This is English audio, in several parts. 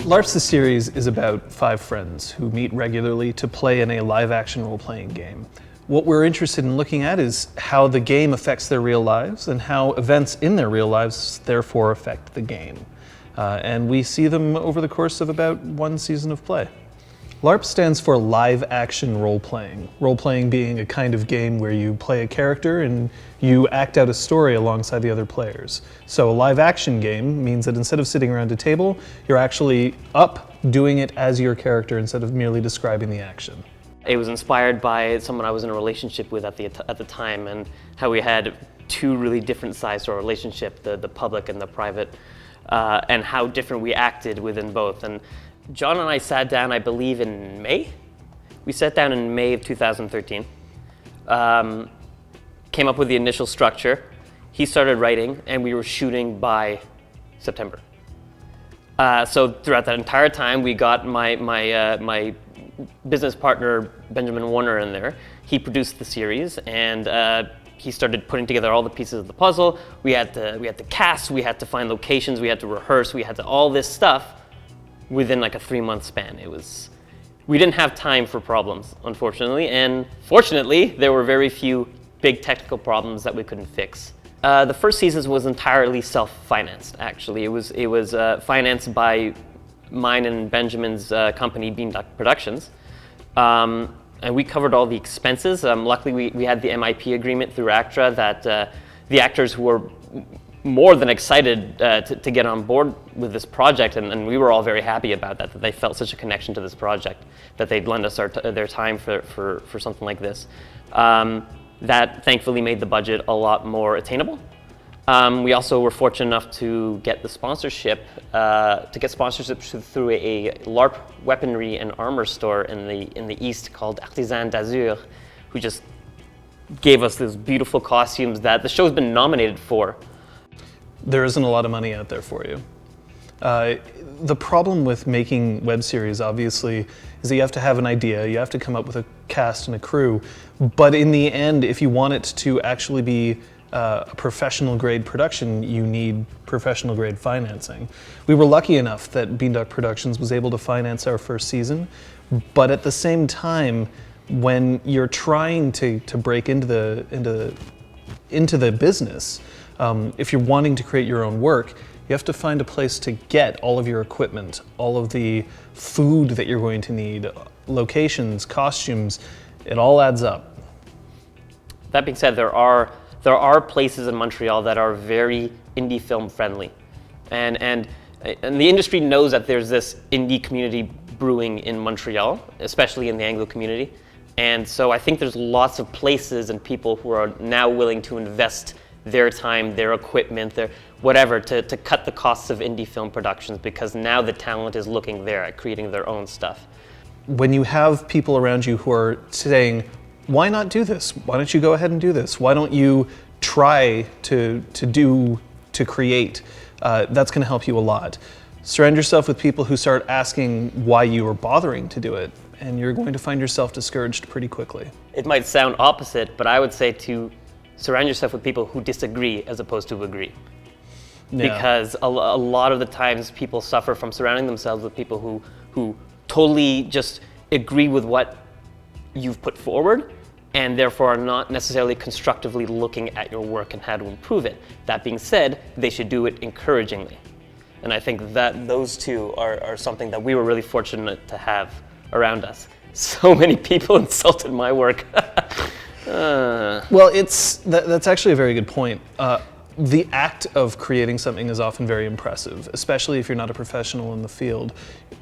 LARP's the series is about 5 friends who meet regularly to play in a live-action role-playing game. What we're interested in looking at is how the game affects their real lives and how events in their real lives therefore affect the game. And we see them over the course of about 1 season of play. LARP stands for live action role-playing. Role-playing being a kind of game where you play a character and you act out a story alongside the other players. So a live action game means that instead of sitting around a table, you're actually up doing it as your character instead of merely describing the action. It was inspired by someone I was in a relationship with at the time, and how we had 2 really different sides to our relationship, the public and the private, and how different we acted within both. And John and I sat down, I believe, in May. We sat down in May of 2013, came up with the initial structure. He started writing, and we were shooting by September. So throughout that entire time, we got my business partner, Benjamin Warner, in there. He produced the series, and he started putting together all the pieces of the puzzle. We had to cast, we had to find locations, we had to rehearse, we had to all this stuff within like a 3-month span. We didn't have time for problems, unfortunately, and fortunately, there were very few big technical problems that we couldn't fix. The first season was entirely self-financed, actually. It was financed by mine and Benjamin's company, Beanduck Productions. And we covered all the expenses. Luckily, we had the MIP agreement through Actra that the actors were more than excited to get on board with this project, and we were all very happy about that they felt such a connection to this project, that they'd lend us their time for something like this. That thankfully made the budget a lot more attainable. We also were fortunate enough to get the sponsorship, through a LARP weaponry and armor store in the East called Artisan d'Azur, who just gave us these beautiful costumes that the show's been nominated for. There isn't a lot of money out there for you. The problem with making web series, obviously, is that you have to have an idea, you have to come up with a cast and a crew, but in the end, if you want it to actually be a professional grade production, you need professional grade financing. We were lucky enough that Beanduck Productions was able to finance our first season, but at the same time, when you're trying to break into the business, if you're wanting to create your own work, you have to find a place to get all of your equipment, all of the food that you're going to need, locations, costumes. It all adds up. That being said, there are places in Montreal that are very indie film friendly, and the industry knows that there's this indie community brewing in Montreal, especially in the Anglo community, and so I think there's lots of places and people who are now willing to invest their time, their equipment, their whatever, to cut the costs of indie film productions, because now the talent is looking there at creating their own stuff. When you have people around you who are saying, why not do this? Why don't you go ahead and do this? Why don't you try to create? That's going to help you a lot. Surround yourself with people who start asking why you are bothering to do it, and you're going to find yourself discouraged pretty quickly. It might sound opposite, but I would say to surround yourself with people who disagree as opposed to agree. Yeah. Because a lot of the times people suffer from surrounding themselves with people who totally just agree with what you've put forward, and therefore are not necessarily constructively looking at your work and how to improve it. That being said, they should do it encouragingly. And I think that those two are something that we were really fortunate to have around us. So many people insulted my work. Well, that's actually a very good point. The act of creating something is often very impressive, especially if you're not a professional in the field.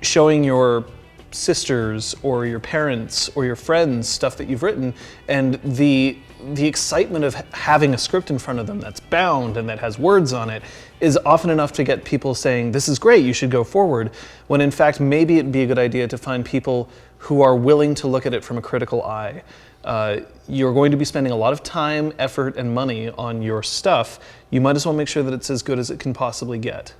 Showing your sisters or your parents or your friends stuff that you've written, and the excitement of having a script in front of them that's bound and that has words on it is often enough to get people saying, this is great, you should go forward, when in fact maybe it'd be a good idea to find people who are willing to look at it from a critical eye. You're going to be spending a lot of time, effort, and money on your stuff. You might as well make sure that it's as good as it can possibly get.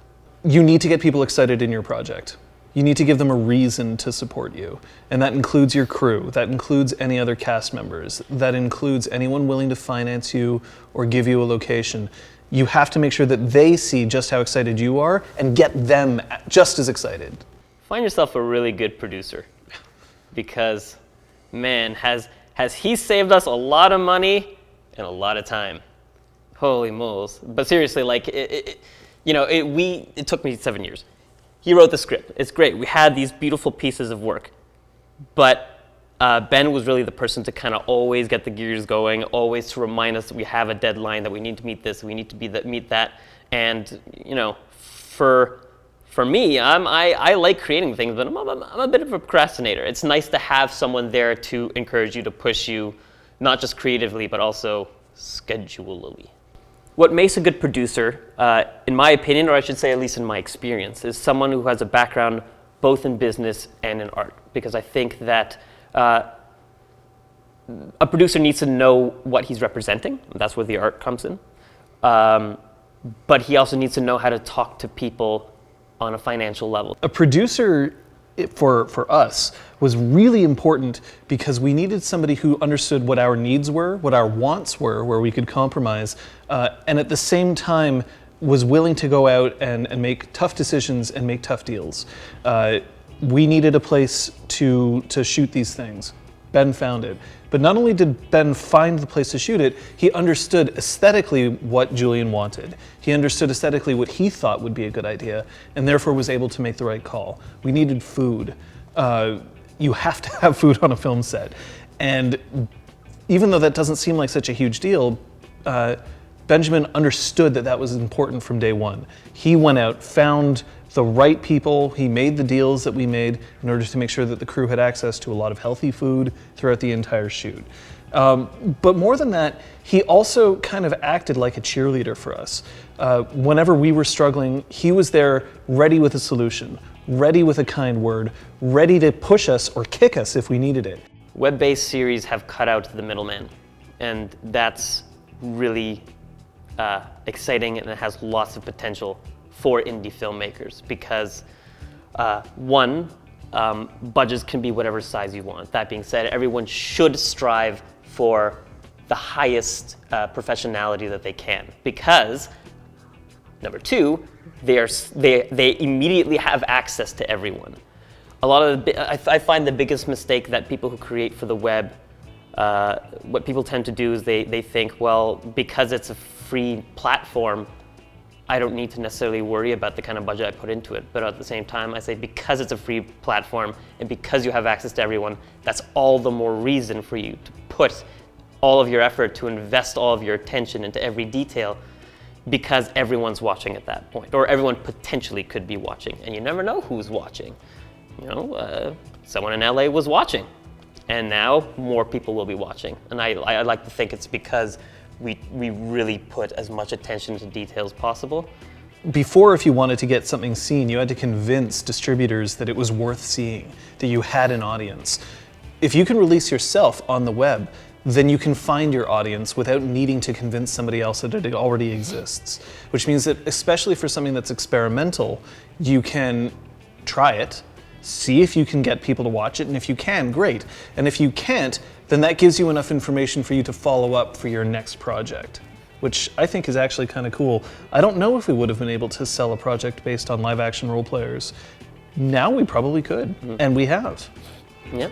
You need to get people excited in your project. You need to give them a reason to support you. And that includes your crew, that includes any other cast members, that includes anyone willing to finance you or give you a location. You have to make sure that they see just how excited you are and get them just as excited. find yourself a really good producer, because, man, has he saved us a lot of money and a lot of time. Holy moles! But seriously, like it took me 7 years. He wrote the script. It's great. We had these beautiful pieces of work, but Ben was really the person to kind of always get the gears going, always to remind us that we have a deadline, that we need to meet this, we need to meet that. And for me, I like creating things, but I'm a bit of a procrastinator. It's nice to have someone there to encourage you, to push you, not just creatively, but also schedulally. What makes a good producer, in my opinion, or I should say at least in my experience, is someone who has a background both in business and in art. Because I think that a producer needs to know what he's representing. That's where the art comes in. But he also needs to know how to talk to people on a financial level. A producer, for us, was really important because we needed somebody who understood what our needs were, what our wants were, where we could compromise, and at the same time was willing to go out and make tough decisions and make tough deals. We needed a place to shoot these things. Ben found it. But not only did Ben find the place to shoot it, he understood aesthetically what Julian wanted. He understood aesthetically what he thought would be a good idea, and therefore was able to make the right call. We needed food. You have to have food on a film set. And even though that doesn't seem like such a huge deal, Benjamin understood that that was important from day one. He went out, found the right people, he made the deals that we made in order to make sure that the crew had access to a lot of healthy food throughout the entire shoot. But more than that, he also kind of acted like a cheerleader for us. Whenever we were struggling, he was there ready with a solution, ready with a kind word, ready to push us or kick us if we needed it. Web-based series have cut out the middleman, and that's really exciting, and it has lots of potential for indie filmmakers because budgets can be whatever size you want. That being said, everyone should strive for the highest professionality that they can because, number two, they immediately have access to everyone. A lot of I find the biggest mistake that people who create for the web, what people tend to do is they think, well, because it's a free platform, I don't need to necessarily worry about the kind of budget I put into it. But at the same time, I say because it's a free platform and because you have access to everyone, that's all the more reason for you to put all of your effort, to invest all of your attention into every detail, because everyone's watching at that point, or everyone potentially could be watching, and you never know who's watching. Someone in LA was watching, and now more people will be watching. And I like to think it's because we really put as much attention to detail as possible. Before, if you wanted to get something seen, you had to convince distributors that it was worth seeing, that you had an audience. If you can release yourself on the web, then you can find your audience without needing to convince somebody else that it already exists. Which means that, especially for something that's experimental, you can try it, see if you can get people to watch it, and if you can, great. And if you can't, then that gives you enough information for you to follow up for your next project, which I think is actually kind of cool. I don't know if we would have been able to sell a project based on live action role players. Now we probably could, and we have. Yep.